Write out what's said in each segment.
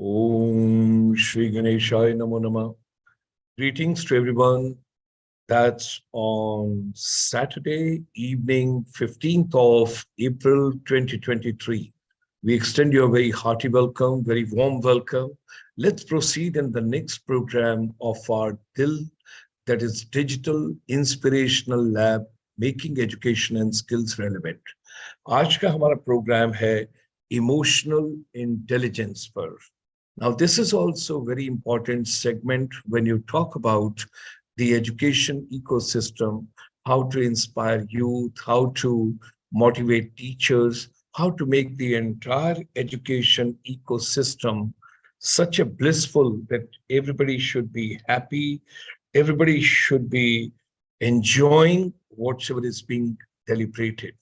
Om Shri Ganeshaya Namo Namah. Greetings to everyone. That's on Saturday evening, 15th of April 2023. We extend you a very hearty welcome, very warm welcome. Let's proceed in the next program of our DIL, that is Digital Inspirational Lab, Making Education and Skills Relevant. आज का हमारा programme है emotional intelligence पर. Now, this is also a very important segment when you talk about the education ecosystem, how to inspire youth, how to motivate teachers, how to make the entire education ecosystem such a blissful that everybody should be happy, everybody should be enjoying whatever is being deliberated.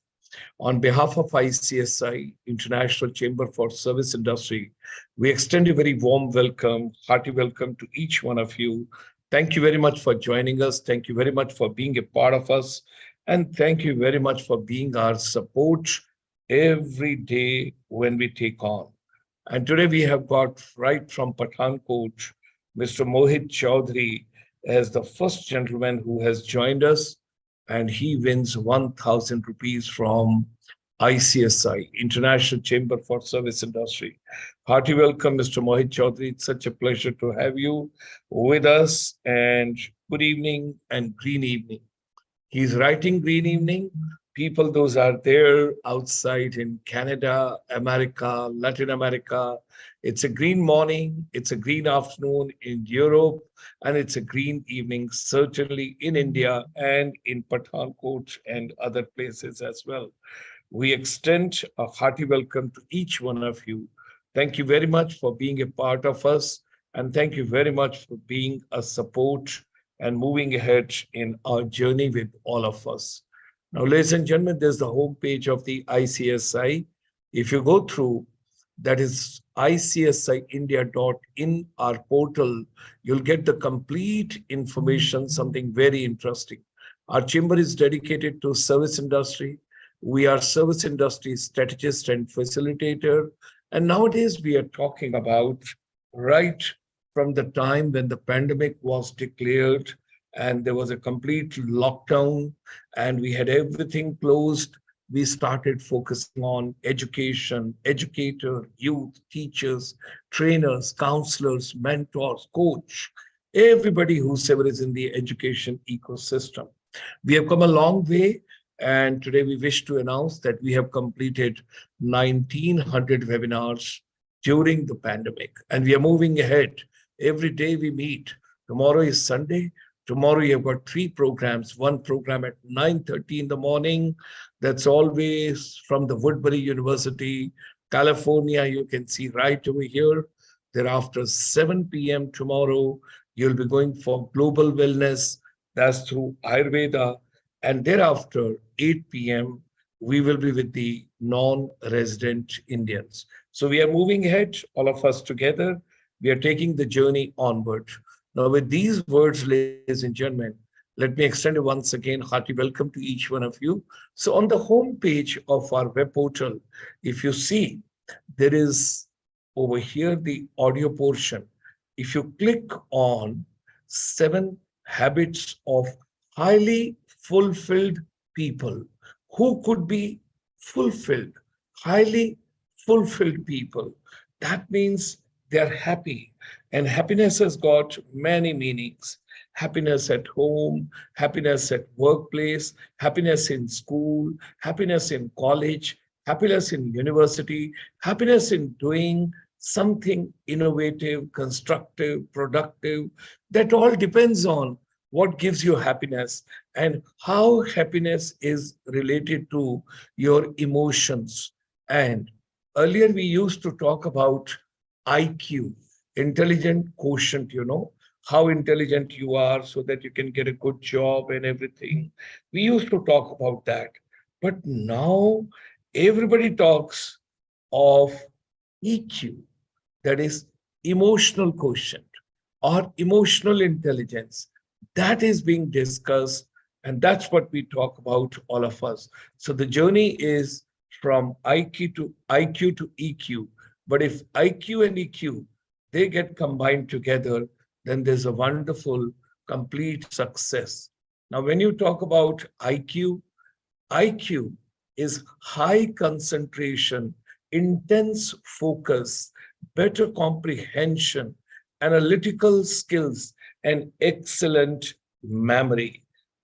On behalf of ICSI, International Chamber for Service Industry, we extend a very warm welcome, hearty welcome to each one of you. Thank you very much for joining us. Thank you very much for being a part of us. And thank you very much for being our support every day when we take on. And today we have got right from Pathankot, Mr. Mohit Chaudhary as the first gentleman who has joined us, and he wins 1,000 rupees from ICSI, International Chamber for Service Industry. Hearty welcome, Mr. Mohit Chaudhary. It's such a pleasure to have you with us, and good evening and green evening. He's writing green evening. People, those are there outside in Canada, America, Latin America. It's a green morning, it's a green afternoon in Europe, and it's a green evening, certainly in India and in Pathankot and other places as well. We extend a hearty welcome to each one of you. Thank you very much for being a part of us, and thank you very much for being a support and moving ahead in our journey with all of us. Now, ladies and gentlemen, there's the homepage of the ICSI. If you go through, that is icsiindia.in, our portal, you'll get the complete information, something very interesting. Our chamber is dedicated to service industry. We are service industry strategist and facilitator. And nowadays we are talking about right from the time when the pandemic was declared and there was a complete lockdown and we had everything closed, we started focusing on education, educator, youth, teachers, trainers, counselors, mentors, coach, everybody whosoever is in the education ecosystem. We have come a long way, and today we wish to announce that we have completed 1,900 webinars during the pandemic, and we are moving ahead. Every day we meet. Tomorrow is Sunday. Tomorrow you have got 3 programs, one program at 9:30 in the morning. That's always from the Woodbury University, California. You can see right over here. Thereafter 7 p.m. tomorrow, you'll be going for global wellness. That's through Ayurveda. And thereafter 8 p.m., we will be with the non-resident Indians. So we are moving ahead, all of us together. We are taking the journey onward. Now, with these words, ladies and gentlemen, let me extend once again hearty welcome to each one of you. So on the home page of our web portal, if you see, there is over here the audio portion. If you click on 7 habits of highly fulfilled people, who could be fulfilled, highly fulfilled people, that means they're happy. And happiness has got many meanings. Happiness at home, happiness at workplace, happiness in school, happiness in college, happiness in university, happiness in doing something innovative, constructive, productive. That all depends on what gives you happiness and how happiness is related to your emotions. And earlier we used to talk about IQ, intelligent quotient, how intelligent you are so that you can get a good job and everything. We used to talk about that. But now everybody talks of EQ, that is emotional quotient or emotional intelligence. That is being discussed, and that's what we talk about, all of us. So the journey is from IQ to EQ. But if IQ and EQ they get combined together, then there's a wonderful, complete success. Now, when you talk about IQ is high concentration, intense focus, better comprehension, analytical skills, and excellent memory.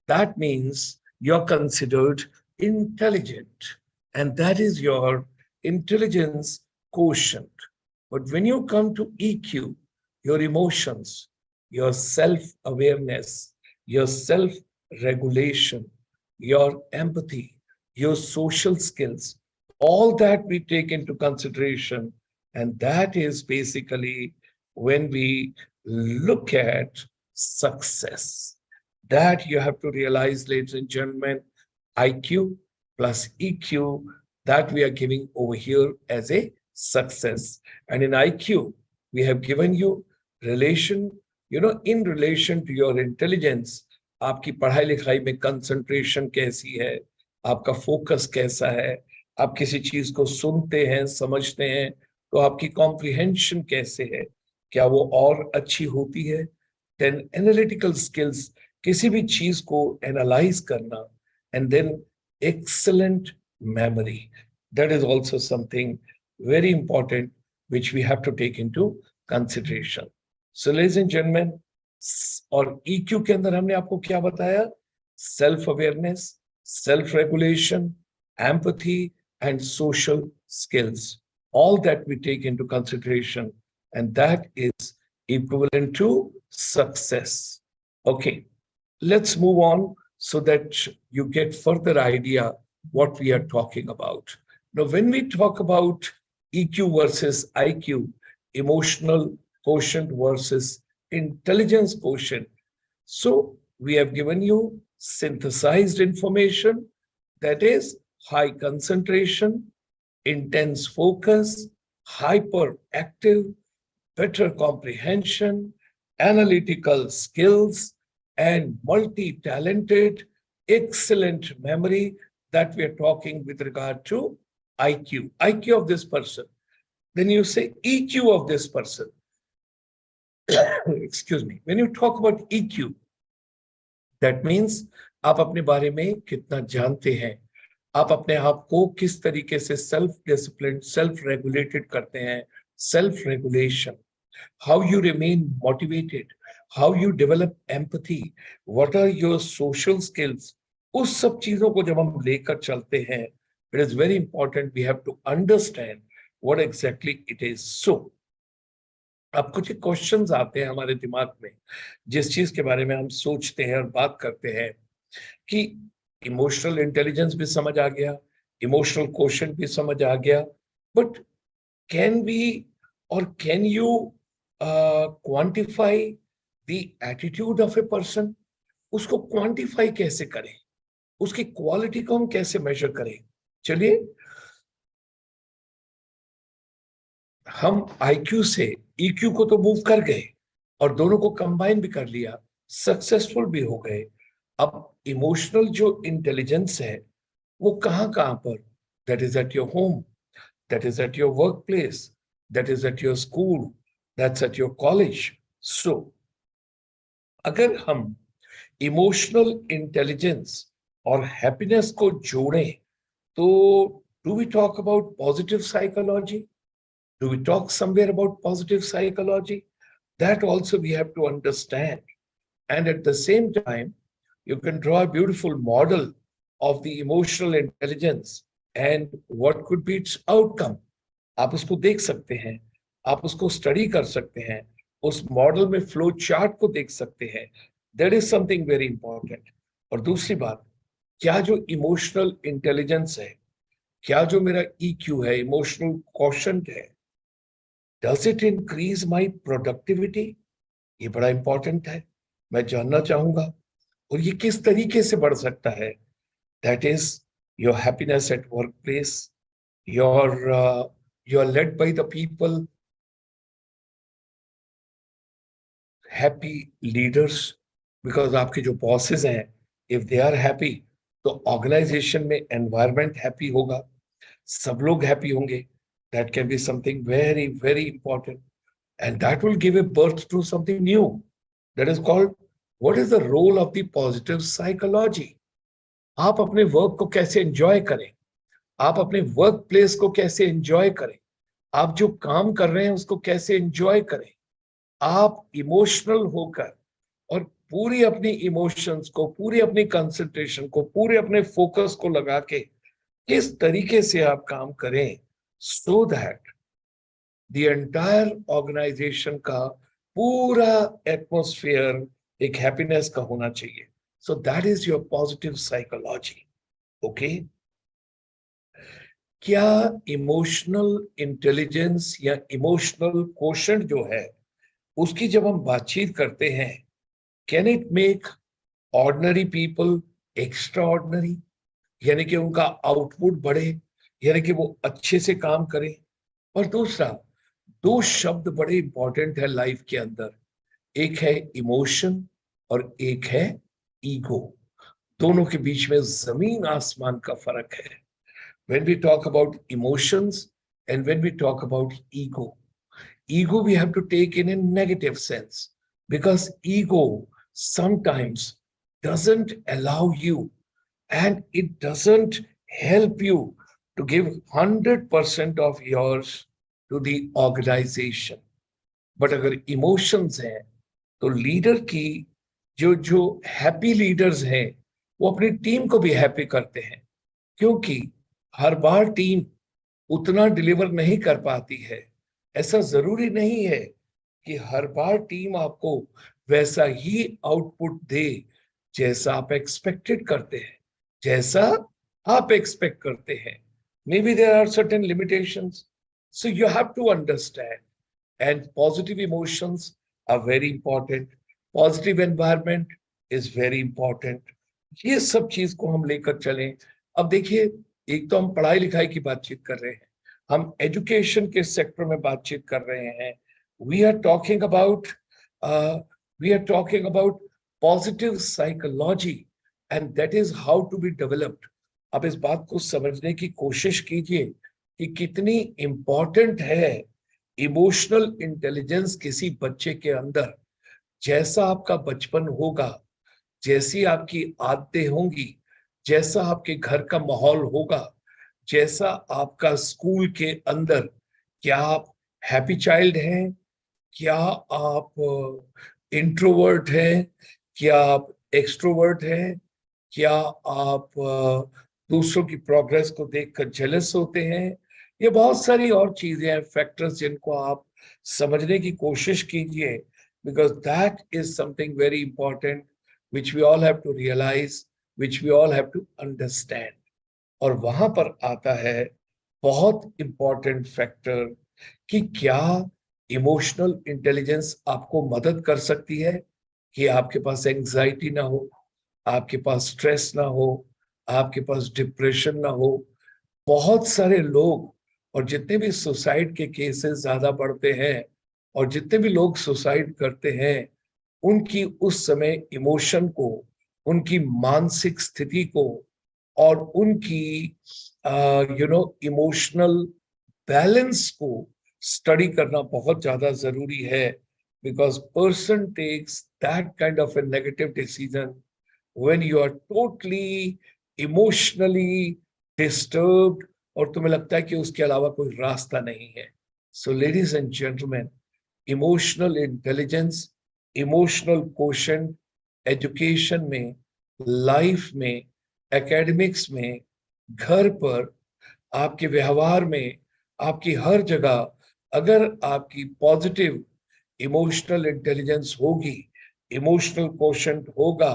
That means you're considered intelligent, and that is your intelligence quotient. But when you come to EQ, your emotions, your self awareness, your self regulation, your empathy, your social skills, all that we take into consideration. And that is basically when we look at success. That you have to realize, ladies and gentlemen, IQ plus EQ, that we are giving over here as a success. And in IQ, we have given you relation, in relation to your intelligence, आपकी पढ़ाई लिखाई में concentration कैसी है, आपका focus कैसा है, आप किसी चीज को सुनते हैं, समझते हैं, तो आपकी कॉम्प्रिहेंशन कैसे है, क्या वो और अच्छी होती है. देन एनालिटिकल स्किल्स, किसी भी चीज को एनालाइज करना, and then excellent memory. That is also something very important which we have to take into consideration. So ladies and gentlemen, और EQ के अंदर हमने आपको क्या बताया? Self awareness, self regulation, empathy, and social skills. All that we take into consideration, and that is equivalent to success. Okay, let's move on so that you get further idea what we are talking about. Now, when we talk about EQ versus IQ, emotional quotient versus intelligence quotient, so we have given you synthesized information, that is high concentration, intense focus, hyperactive, better comprehension, analytical skills, and multi-talented, excellent memory, that we are talking with regard to IQ. IQ of this person. Then you say EQ of this person. Excuse me. When you talk about EQ, that means आप अपने बारे में कितना जानते हैं, आप अपने आप को किस तरीके से सेल्फ डिसिप्लिन, सेल्फ रेगुलेटेड करते हैं, self regulation, how you remain motivated, how you develop empathy, what are your social skills. उस सब चीजों को जब हम लेकर चलते हैं, it is very important we have to understand what exactly it is. So अब कुछ क्वेश्चंस आते हैं हमारे दिमाग में, जिस चीज के बारे में हम सोचते हैं और बात करते हैं कि इमोशनल इंटेलिजेंस भी समझ आ गया, इमोशनल क्वोशंट भी समझ आ गया, बट कैन वी और can you quantify the attitude of a person? उसको क्वांटिफाई कैसे करें, उसकी क्वालिटी को हम कैसे मेजर करें? चलिए हम IQ से EQ को तो मूव कर गए और दोनों को कंबाइन भी कर लिया, सक्सेसफुल भी हो गए. अब इमोशनल जो इंटेलिजेंस है वो कहां कहां पर? That is at your home, that is at your work place, that is at your school, that's at your college. So अगर हम इमोशनल इंटेलिजेंस और हैप्पीनेस को जोड़ें तो do we talk about positive psychology? Do we talk somewhere about positive psychology? That also we have to understand. And at the same time, you can draw a beautiful model of the emotional intelligence and what could be its outcome. आप उसको देख सकते हैं, आप उसको study कर सकते हैं, उस मॉडल में फ्लो चार्ट को देख सकते हैं. That is something very important. और दूसरी बात, क्या जो इमोशनल इंटेलिजेंस है, क्या जो मेरा EQ है, इमोशनल क्वोशंट है, Does it increase my productivity? ये बड़ा इंपॉर्टेंट है, मैं जानना चाहूंगा. और ये किस तरीके से बढ़ सकता है? That is your happiness at workplace, you're led by the people, happy leaders, because आपके जो bosses हैं, if they are happy, तो organization में environment happy होगा, सब लोग happy होंगे. That can be something very, very important. and that will give a birth to something new. That is called, what is the role of the positive psychology? आप अपने work को कैसे enjoy करें, आप अपने वर्क प्लेस को कैसे enjoy करें, आप जो काम कर रहे हैं उसको कैसे एंजॉय करें, आप इमोशनल होकर और पूरी अपनी इमोशंस को, पूरी अपनी कंसंट्रेशन को, पूरे अपने फोकस को लगा के किस तरीके से आप काम करें, so that the entire organisation का पूरा एटमॉस्फेयर एक हैप्पीनेस का होना चाहिए. So that is your positive psychology. Okay, क्या इमोशनल इंटेलिजेंस या इमोशनल क्वोशंट जो है उसकी जब हम बातचीत करते हैं, can it make ordinary people extraordinary, यानी कि उनका आउटपुट बढ़े, यानी कि वो अच्छे से काम करें? और दूसरा, दो शब्द बड़े इंपॉर्टेंट है लाइफ के अंदर, एक है इमोशन और एक है ईगो. दोनों के बीच में जमीन आसमान का फर्क है. When we talk about emotions and when we talk about ego we have to take in a negative sense, because ego sometimes doesn't allow you and it doesn't help you to give 100% of yours to the organization. But अगर emotions हैं तो leader की जो जो happy leaders हैं वो अपनी team को भी हैप्पी करते हैं, क्योंकि हर बार टीम उतना डिलीवर नहीं कर पाती है. ऐसा जरूरी नहीं है कि हर बार टीम आपको वैसा ही आउटपुट दे जैसा आप एक्सपेक्टेड करते हैं, जैसा आप एक्सपेक्ट करते हैं. Maybe there are certain limitations, so you have to understand. And positive emotions are very important, positive environment is very important. ये सब चीज को हम लेकर चलें. अब देखिए, एक तो हम पढ़ाई लिखाई की बातचीत कर रहे हैं, हम एजुकेशन के सेक्टर में बातचीत कर रहे हैं. We are talking about positive psychology and that is how to be developed. अब इस बात को समझने की कोशिश कीजिए कि कितनी इंपॉर्टेंट है इमोशनल इंटेलिजेंस किसी बच्चे के अंदर. जैसा आपका बचपन होगा, जैसी आपकी आदतें होंगी, जैसा आपके घर का माहौल होगा, जैसा आपका स्कूल के अंदर, क्या आप हैप्पी चाइल्ड हैं, क्या आप इंट्रोवर्ट हैं, क्या आप एक्सट्रोवर्ट हैं, क्या आप दूसरों की प्रोग्रेस को देखकर जेलस होते हैं, ये बहुत सारी और चीजें हैं, फैक्टर्स, जिनको आप समझने की कोशिश कीजिए, because that is something very important which we all have to realize, which we all have to understand. और वहां पर आता है बहुत इंपॉर्टेंट फैक्टर कि क्या इमोशनल इंटेलिजेंस आपको मदद कर सकती है कि आपके पास एंजाइटी ना हो, आपके पास स्ट्रेस ना हो, आपके पास डिप्रेशन ना हो. बहुत सारे लोग, और जितने भी सुसाइड के केसेस ज्यादा बढ़ते हैं और जितने भी लोग सुसाइड करते हैं, उनकी उस समय इमोशन को, उनकी मानसिक स्थिति को और उनकी इमोशनल बैलेंस को स्टडी करना बहुत ज्यादा जरूरी है. Because person takes that kind of a negative decision when you are totally emotionally disturbed और तुम्हें लगता है कि उसके अलावा कोई रास्ता नहीं है. So ladies and gentleman, emotional intelligence, emotional quotient education में, लाइफ में, एकेडमिक्स में, घर पर, आपके व्यवहार में, आपकी हर जगह अगर आपकी पॉजिटिव इमोशनल इंटेलिजेंस होगी, इमोशनल क्वोशंट होगा,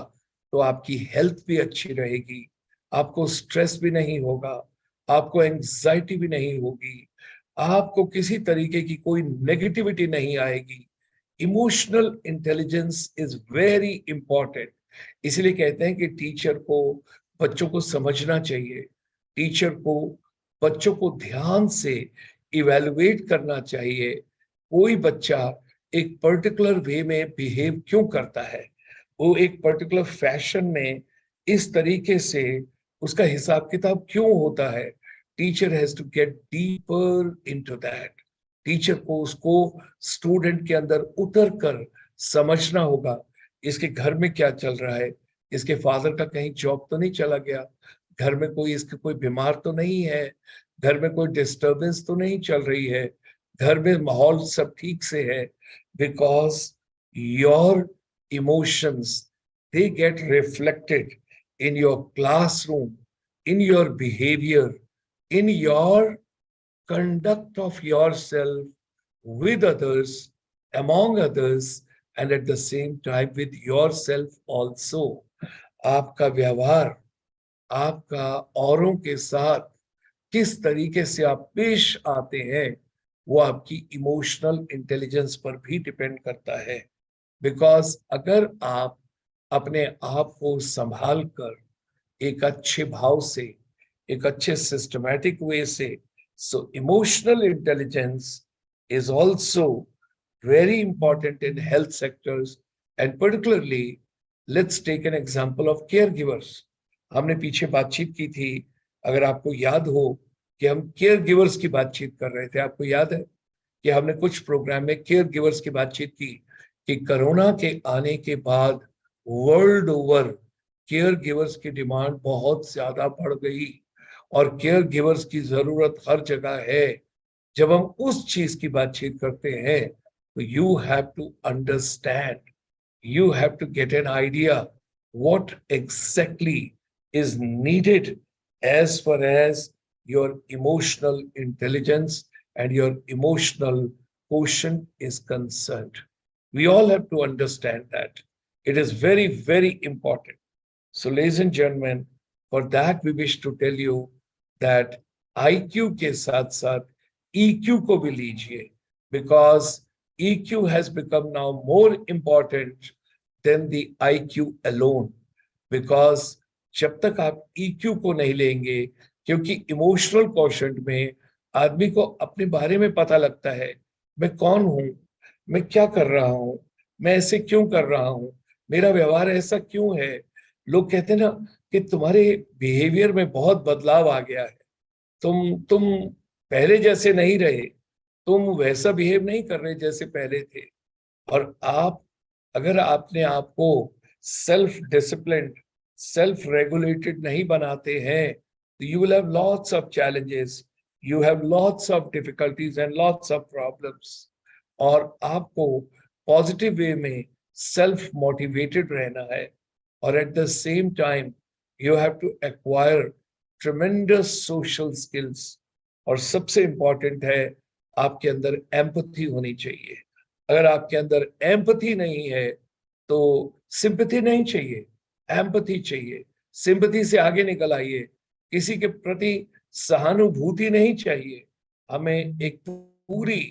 तो आपकी हेल्थ भी अच्छी रहेगी, आपको स्ट्रेस भी नहीं होगा, आपको एंजाइटी भी नहीं होगी, आपको किसी तरीके की कोई नेगेटिविटी नहीं आएगी. Emotional intelligence is very important. इसलिए कहते हैं कि टीचर को बच्चों को समझना चाहिए, टीचर को बच्चों को ध्यान से इवैल्यूएट करना चाहिए. कोई बच्चा एक पर्टिकुलर वे में बिहेव क्यों करता है, वो एक पर्टिकुलर फैशन में इस तरीके से उसका हिसाब किताब क्यों होता है. Teacher has to get deeper into that. Teacher को उसको स्टूडेंट के अंदर उतर कर समझना होगा, इसके घर में क्या चल रहा है, इसके फादर का कहीं जॉब तो नहीं चला गया, घर में कोई इसके कोई बीमार तो नहीं है, घर में कोई डिस्टरबेंस तो नहीं चल रही है, घर में माहौल सब ठीक से है। Because your emotions they get reflected in your classroom, in your behavior, in your conduct of yourself with others, among others, and at the same time with yourself also. आपका व्यवहार, आपका औरों के साथ किस तरीके से आप पेश आते हैं, वो आपकी इमोशनल इंटेलिजेंस पर भी डिपेंड करता है। बिकॉज अगर आप अपने आप को संभाल कर एक अच्छे भाव से, एक अच्छे सिस्टमैटिक वे से, so emotional intelligence is also very important in health sectors, and particularly let's take an example of caregivers. हमने पीछे बातचीत की थी, अगर आपको याद हो कि हम केयर गिवर्स की बातचीत कर रहे थे, आपको याद है कि हमने कुछ प्रोग्राम में केयर गिवर्स की बातचीत की कि कोरोना के आने के बाद वर्ल्ड ओवर केयर गिवर्स की डिमांड बहुत ज्यादा बढ़ गई और केयर गिवर्स की जरूरत हर जगह है। जब हम उस चीज की बातचीत करते हैं तो you have to understand, you have to get an idea what exactly is needed as far as your emotional intelligence and your emotional quotient is concerned. We all have to understand that. It is very, very important. So, ladies and gentlemen, for that we wish to tell you that IQ के साथ साथ EQ को भी लीजिए, because EQ has become now more important than the IQ alone. Because जब तक आप EQ को नहीं लेंगे, क्योंकि इमोशनल क्वोशंट में आदमी को अपने बारे में पता लगता है, मैं कौन हूं, मैं क्या कर रहा हूं, मैं ऐसे क्यों कर रहा हूं, मेरा व्यवहार ऐसा क्यों है। लोग कहते हैं ना कि तुम्हारे बिहेवियर में बहुत बदलाव आ गया है, तुम पहले जैसे नहीं रहे, तुम वैसा बिहेव नहीं कर रहे जैसे पहले थे। और आप अगर आपने आपको सेल्फ डिसिप्लिन, सेल्फ रेगुलेटेड नहीं बनाते हैं, तो you will have lots of challenges, you have lots of difficulties and lots of problems. और आपको पॉजिटिव वे में सेल्फ मोटिवेटेड रहना है, और at the same time you have to acquire tremendous social skills. और सबसे इंपॉर्टेंट है, आपके अंदर एम्पैथी होनी चाहिए। अगर आपके अंदर एम्पैथी नहीं है तो सिंपैथी नहीं चाहिए, एम्पैथी चाहिए। सिंपैथी से आगे निकल आइए, किसी के प्रति सहानुभूति नहीं चाहिए, हमें एक पूरी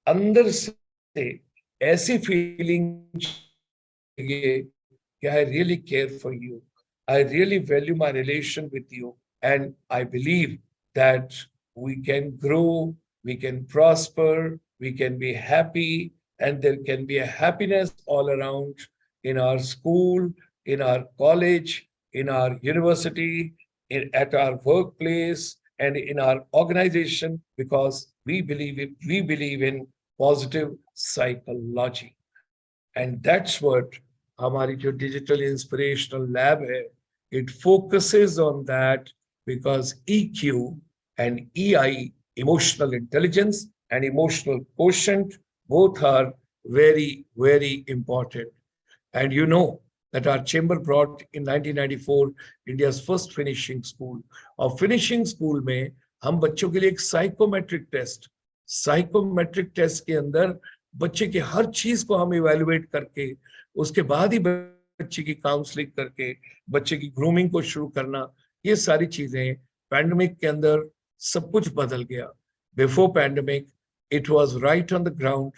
अंदर से ऐसी फीलिंग चाहिए कि I really care for you, I really value my relation with you, and I believe that we can grow, we can prosper, we can be happy, and there can be a happiness all around in our school, in our college, in our university, at our workplace, and in our organization, because we believe in positive psychology. And that's what हमारी जो digital inspirational lab है, it focuses on that, because EQ and EI, emotional intelligence and emotional quotient, both are very, very important. And you know that our chamber brought in 1994 India's first finishing school. और finishing school में हम बच्चों के लिए एक psychometric test के अंदर बच्चे की हर चीज को हम इवेल्युएट करके, उसके बाद ही बच्चे की काउंसलिंग करके बच्चे की ग्रूमिंग को शुरू करना, ये सारी चीजें पैंडेमिक के अंदर सब कुछ बदल गया। Before pandemic it was right on the ground,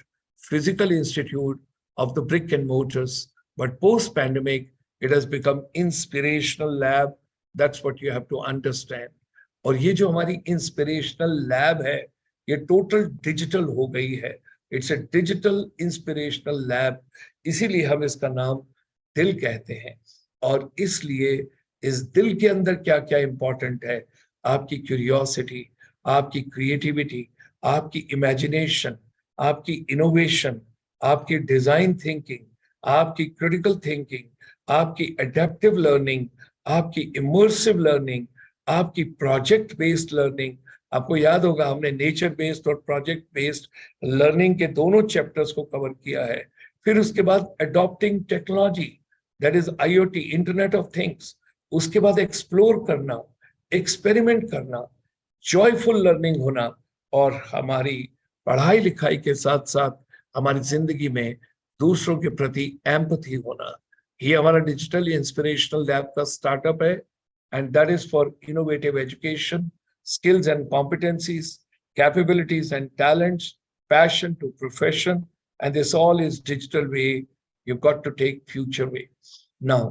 physical institute of the brick and mortars, but post pandemic it has become inspirational lab. That's what you have to understand. और ये जो हमारी इंस्पिरेशनल लैब है, ये total digital हो गई है। It's a digital inspirational lab, इसीलिए हम इसका नाम दिल कहते हैं। और इसलिए इस दिल के अंदर क्या क्या इंपॉर्टेंट है, आपकी क्यूरियोसिटी, आपकी क्रिएटिविटी, आपकी इमेजिनेशन, आपकी इनोवेशन, आपकी डिजाइन थिंकिंग, आपकी क्रिटिकल थिंकिंग, आपकी एडेप्टिव लर्निंग, आपकी इमर्सिव लर्निंग, आपकी प्रोजेक्ट बेस्ड लर्निंग। आपको याद होगा हमने नेचर बेस्ड और प्रोजेक्ट बेस्ड लर्निंग के दोनों चैप्टर्स को कवर किया है। फिर उसके बाद adopting technology, that is IoT, internet of things. उसके बाद एक्सप्लोर करना, एक्सपेरिमेंट करना, जॉयफुल लर्निंग होना, और हमारी पढ़ाई लिखाई के साथ साथ हमारी जिंदगी में दूसरों के प्रति एम्पथी होना। ये हमारा डिजिटल इंस्पिरेशनल लैब का स्टार्टअप है, and that is for innovative education, skills and competencies, capabilities and talents, passion to profession, and this all is digital way. You've got to take future way. Now,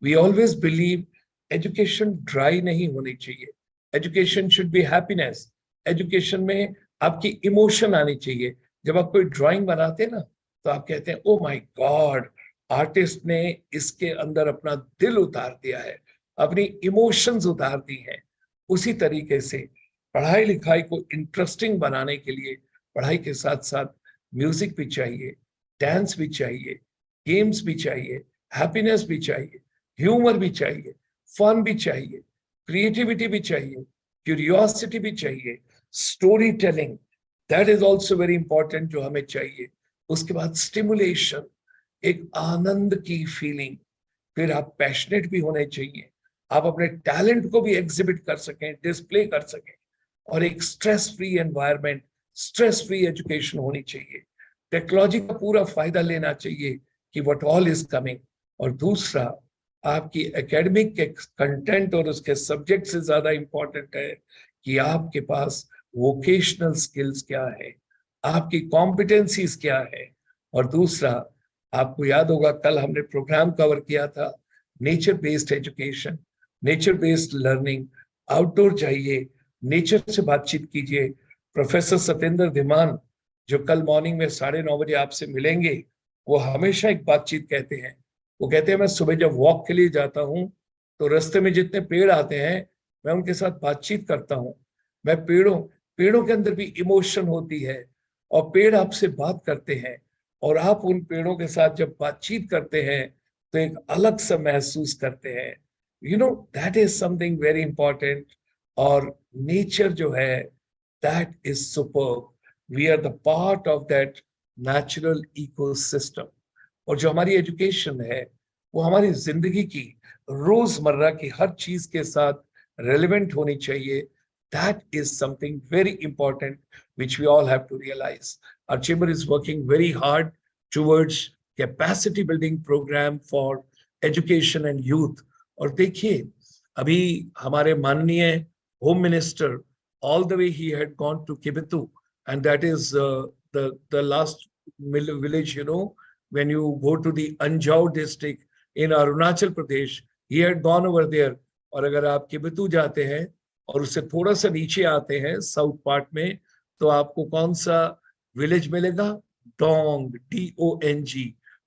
we always believe education dry nahi honi chahiye. Education should be happiness. Education में आपकी emotion आनी चाहिए। जब आप कोई drawing बनाते हैं ना, तो आप कहते हैं ओ माय गॉड, आर्टिस्ट ने इसके अंदर अपना दिल उतार दिया है, अपनी इमोशंस उतार दी हैं। उसी तरीके से पढ़ाई लिखाई को इंटरेस्टिंग बनाने के लिए पढ़ाई के साथ साथ म्यूजिक भी चाहिए, डांस भी चाहिए, गेम्स भी चाहिए, हैप्पीनेस भी चाहिए, ह्यूमर भी चाहिए, फन भी चाहिए, क्रिएटिविटी भी चाहिए, क्यूरियोसिटी भी चाहिए, story telling, that is also very important जो हमें चाहिए। उसके बाद स्टिमुलेशन, एक आनंद की फीलिंग। फिर आप पैशनेट भी होने चाहिए, आप अपने टैलेंट को भी एग्जिबिट कर सकें, डिस्प्ले कर सकें, और एक stress free environment, stress free education होनी चाहिए। टेक्नोलॉजी का पूरा फायदा लेना चाहिए कि व्हाट ऑल इज कमिंग। और दूसरा, आपकी एकेडमिक के कंटेंट और उसके सब्जेक्ट से ज्यादा इंपॉर्टेंट है कि आपके पास वोकेशनल स्किल्स क्या है, आपकी कॉम्पिटेंसीज क्या है। और दूसरा, आपको याद होगा कल हमने प्रोग्राम कवर किया था nature based education, nature based learning. Outdoor जाइए, नेचर से बातचीत कीजिए। प्रोफेसर सत्येंद्र धीमान जो कल मॉर्निंग में 9:30 बजे आपसे मिलेंगे, वो हमेशा एक बातचीत कहते हैं। वो कहते हैं मैं सुबह जब वॉक के लिए जाता हूँ तो रास्ते में जितने पेड़ आते हैं मैं उनके साथ बातचीत करता हूँ। मैं पेड़ों के अंदर भी इमोशन होती है, और पेड़ आपसे बात करते हैं, और आप उन पेड़ों के साथ जब बातचीत करते हैं तो एक अलग सा महसूस करते हैं। That is something very important. और नेचर जो है, that is super. We are the part of that natural ecosystem. और जो हमारी एजुकेशन है वो हमारी जिंदगी की रोजमर्रा की हर चीज के साथ रेलिवेंट होनी चाहिए। That is something very important which we all have to realize. Our chamber is working very hard towards capacity building program for education and youth. और देखिए, अभी हमारे माननीय home minister, all the way he had gone to Kibitu, and that is the last village, when you go to the Anjao district in Arunachal Pradesh, he had gone over there. और अगर आप किबितू जाते हैं और उससे थोड़ा सा नीचे आते हैं साउथ पार्ट में, तो आपको कौन सा विलेज मिलेगा? Dong, DONG।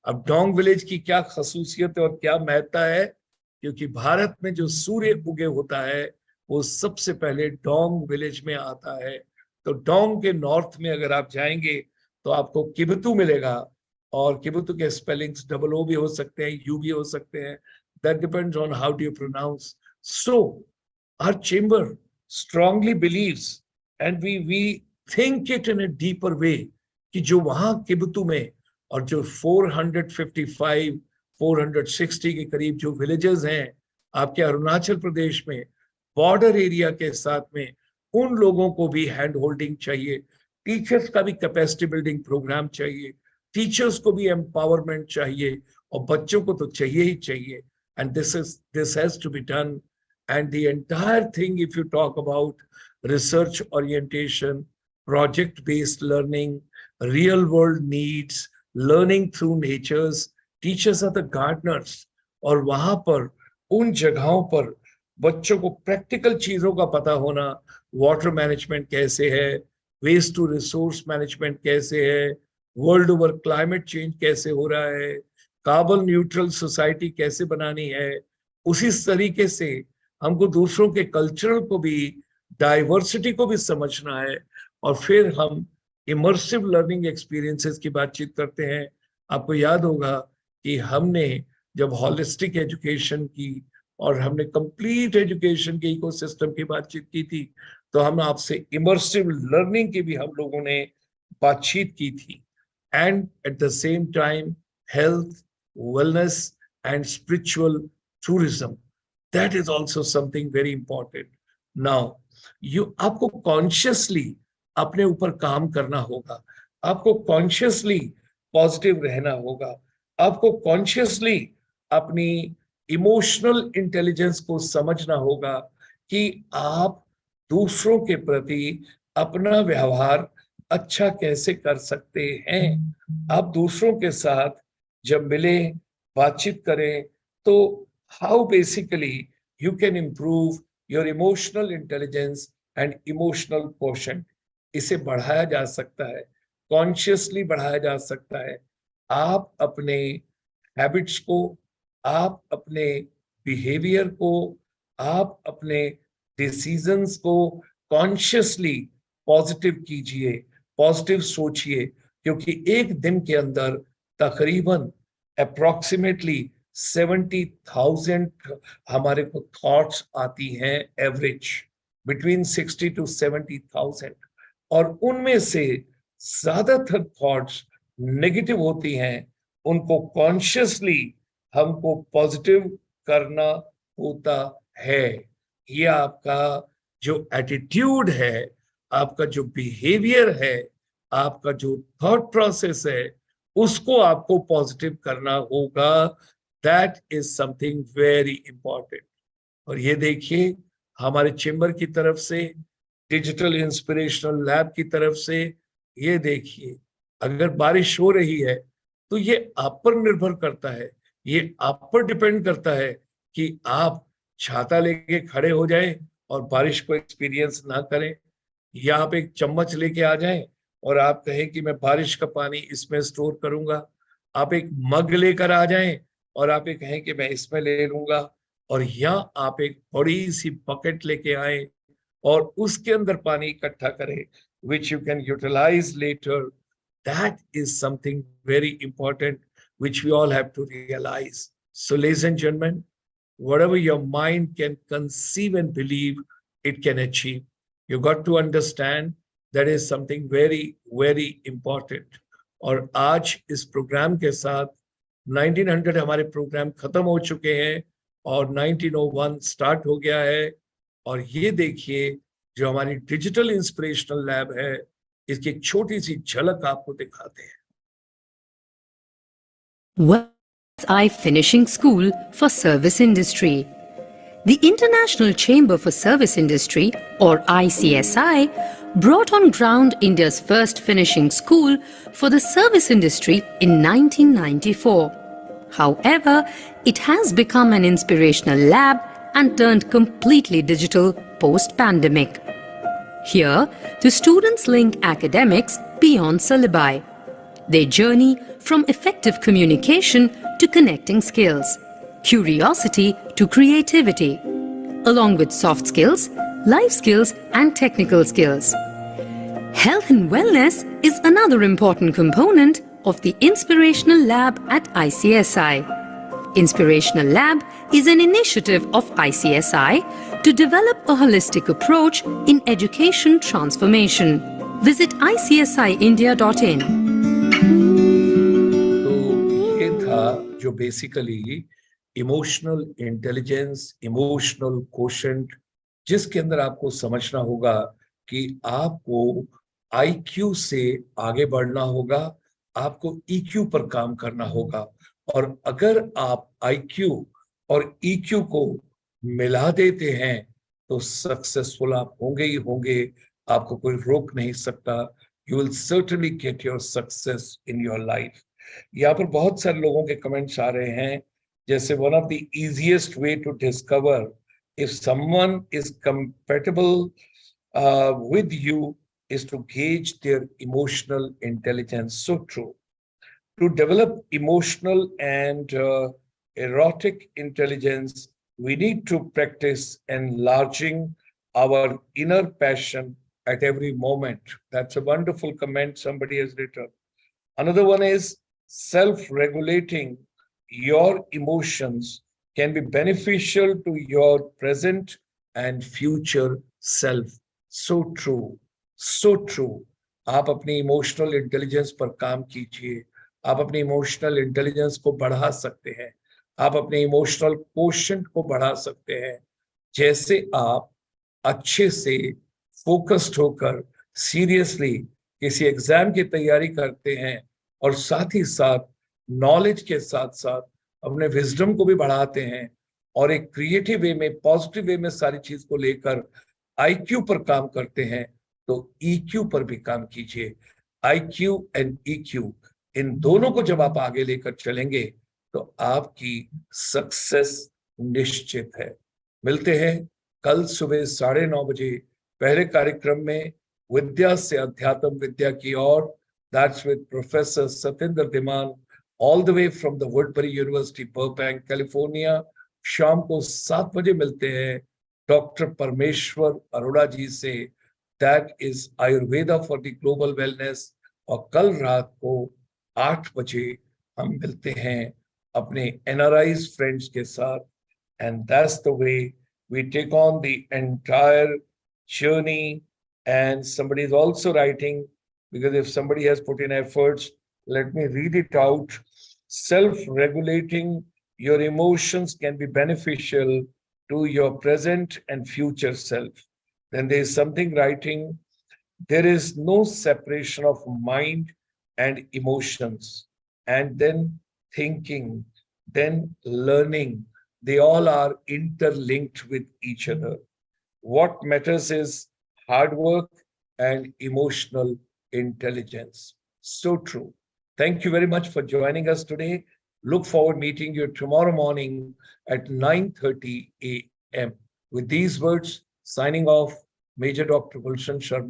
अब डोंग विलेज की क्या खसूसियत है और क्या महत्ता है? क्योंकि भारत में जो सूर्य उगे होता है वो सबसे पहले डोंग विलेज में आता है। तो डोंग के नॉर्थ में अगर आप जाएंगे तो आपको किबितू मिलेगा, और किबितू के स्पेलिंग्स OO भी हो सकते हैं, U भी हो सकते हैं। That depends on how do you pronounce. So our chamber strongly believes and we think it in a deeper way कि जो वहां किबितू में और जो 455 460 के करीब जो विलेजेस हैं आपके अरुणाचल प्रदेश में बॉर्डर एरिया के साथ में, उन लोगों को भी हैंड होल्डिंग चाहिए। टीचर्स का भी कैपेसिटी बिल्डिंग प्रोग्राम चाहिए, टीचर्स को भी एम्पावरमेंट चाहिए, और बच्चों को तो चाहिए ही चाहिए। And this has to be done. And the entire thing, if you talk about research orientation, project-based learning, real-world needs, learning through natures. Teachers are the gardeners. और वहां पर उन जगहों पर बच्चों को प्रैक्टिकल चीजों का पता होना, वाटर मैनेजमेंट कैसे है, वेस्ट टू रिसोर्स मैनेजमेंट कैसे है, वर्ल्ड ओवर क्लाइमेट चेंज कैसे हो रहा है, कार्बन न्यूट्रल सोसाइटी कैसे बनानी है। उसी तरीके से हमको दूसरों के कल्चरल को भी, डाइवर्सिटी को भी समझना है, और फिर हम इमर्सिव लर्निंग एक्सपीरियंसेस की बातचीत करते हैं। आपको याद होगा कि हमने जब हॉलिस्टिक एजुकेशन की और हमने कंप्लीट एजुकेशन के इकोसिस्टम की बातचीत की थी, तो हम आपसे इमर्सिव लर्निंग की भी हम लोगों ने बातचीत की थी। And eight the same time health, wellness and spiritual tourism, that is also something very important. Now आपको कॉन्शियसली अपने ऊपर काम करना होगा, आपको कॉन्शियसली पॉजिटिव रहना होगा, आपको कॉन्शियसली अपनी इमोशनल इंटेलिजेंस को समझना होगा कि आप दूसरों के प्रति अपना व्यवहार अच्छा कैसे कर सकते हैं। आप दूसरों के साथ जब मिले, बातचीत करें, तो how basically you can improve your emotional intelligence and emotional quotient. इसे बढ़ाया जा सकता है, कॉन्शियसली बढ़ाया जा सकता है। आप अपने हैबिट्स को, आप अपने बिहेवियर को, आप अपने डिसीजंस को कॉन्शियसली पॉजिटिव कीजिए, पॉजिटिव सोचिए, क्योंकि एक दिन के अंदर तकरीबन अप्रोक्सीमेटली 70,000 हमारे को थॉट्स आती हैं, एवरेज बिटवीन 60 to 70,000, और उनमें से ज्यादातर थॉट्स नेगेटिव होती हैं। उनको कॉन्शियसली हमको पॉजिटिव करना होता है। ये आपका जो एटीट्यूड है, आपका जो बिहेवियर है, आपका जो थॉट प्रोसेस है, उसको आपको पॉजिटिव करना होगा। That is something very important. और ये देखिए, हमारे चेंबर की तरफ से, डिजिटल इंस्पिरेशनल लैब की तरफ से, ये देखिए, अगर बारिश हो रही है तो ये आप पर निर्भर करता है, ये आप पर डिपेंड करता है कि आप छाता लेके खड़े हो जाएं और बारिश को एक्सपीरियंस ना करें, या आप एक चम्मच लेके आ जाएं और आप कहें कि मैं बारिश का पानी इसमें स्टोर करूंगा। आप एक मग लेकर आ जाएं और आप ये कहें कि मैं इसमें ले लूंगा, और या आप एक बड़ी सी बकेट लेके आए और उसके अंदर पानी इकट्ठा करें, which you can utilize later. That is something very important which we all have to realize. So, ladies and gentlemen, whatever your mind can conceive and believe, it can achieve. You got to understand that is something very, very important. और आज इस programme के साथ 1900 हमारे programme खत्म हो चुके हैं और 1901 स्टार्ट हो गया है। और ये देखिए, जो हमारी डिजिटल इंस्पिरेशनल लैब है, इसकी एक छोटी सी झलक आपको दिखाते हैं। Was I finishing school for service industry? The International Chamber for Service Industry, or ICSI, brought on ground India's first finishing school for the service industry in 1994. However, it has become an inspirational lab and turned completely digital post-pandemic. Here, the students link academics beyond syllabi. They journey from effective communication to connecting skills, curiosity to creativity, along with soft skills, life skills, and technical skills. Health and wellness is another important component of the Inspirational Lab at ICSI. Inspirational Lab is an initiative of ICSI to develop a holistic approach in education transformation. Visit icsiindia.in. तो ये था जो basically emotional intelligence, emotional quotient, जिसके अंदर आपको समझना होगा कि आपको आईक्यू से आगे बढ़ना होगा, आपको ईक्यू पर काम करना होगा। और अगर आप आईक्यू और ईक्यू को मिला देते हैं तो सक्सेसफुल आप होंगे ही होंगे, आपको कोई रोक नहीं सकता। You will certainly get your success in your life. यहाँ पर बहुत सारे लोगों के कमेंट्स आ रहे हैं, जैसे one of the easiest way to discover if someone is compatible with you is to gauge their emotional intelligence. So true. To develop emotional and erotic intelligence, we need to practice enlarging our inner passion at every moment. That's a wonderful comment somebody has written. Another one is self-regulating your emotions can be beneficial to your present and future self. So true, so true. आप अपनी emotional intelligence पर काम कीजिए, आप अपनी emotional intelligence को बढ़ा सकते हैं, आप अपने इमोशनल कोशेंट को बढ़ा सकते हैं, जैसे आप अच्छे से फोकस्ड होकर सीरियसली किसी एग्जाम की तैयारी करते हैं और साथ ही साथ नॉलेज के साथ साथ अपने विजडम को भी बढ़ाते हैं और एक क्रिएटिव वे में, पॉजिटिव वे में सारी चीज को लेकर आईक्यू पर काम करते हैं, तो ईक्यू पर भी काम कीजिए। आईक्यू एंड ईक्यू, इन दोनों को जब आप आगे लेकर चलेंगे तो आपकी सक्सेस निश्चित है। मिलते हैं कल सुबह 9:30 बजे पहले कार्यक्रम में विद्या से अध्यात्म विद्या की ओर। That's with professor Satendra Diman, all the way from the Woodbury University, Burbank, California. शाम को 7 बजे मिलते हैं डॉक्टर परमेश्वर अरोड़ा जी से, that is Ayurveda for the global wellness. और कल रात को 8 बजे हम मिलते हैं अपने एनआरआईज फ्रेंड्स के साथ। And that's the way we take on the entire journey. And somebody is also writing, because if somebody has put in efforts, let me read it out. Self-regulating your emotions can be beneficial to your present and future self. Then there is something writing, there is no separation of mind and emotions, and then thinking, then learning. They all are interlinked with each other. What matters is hard work and emotional intelligence. So true. Thank you very much for joining us today. Look forward to meeting you tomorrow morning at 9:30 a.m. With these words, signing off, Major Dr. Gulshan Sharma.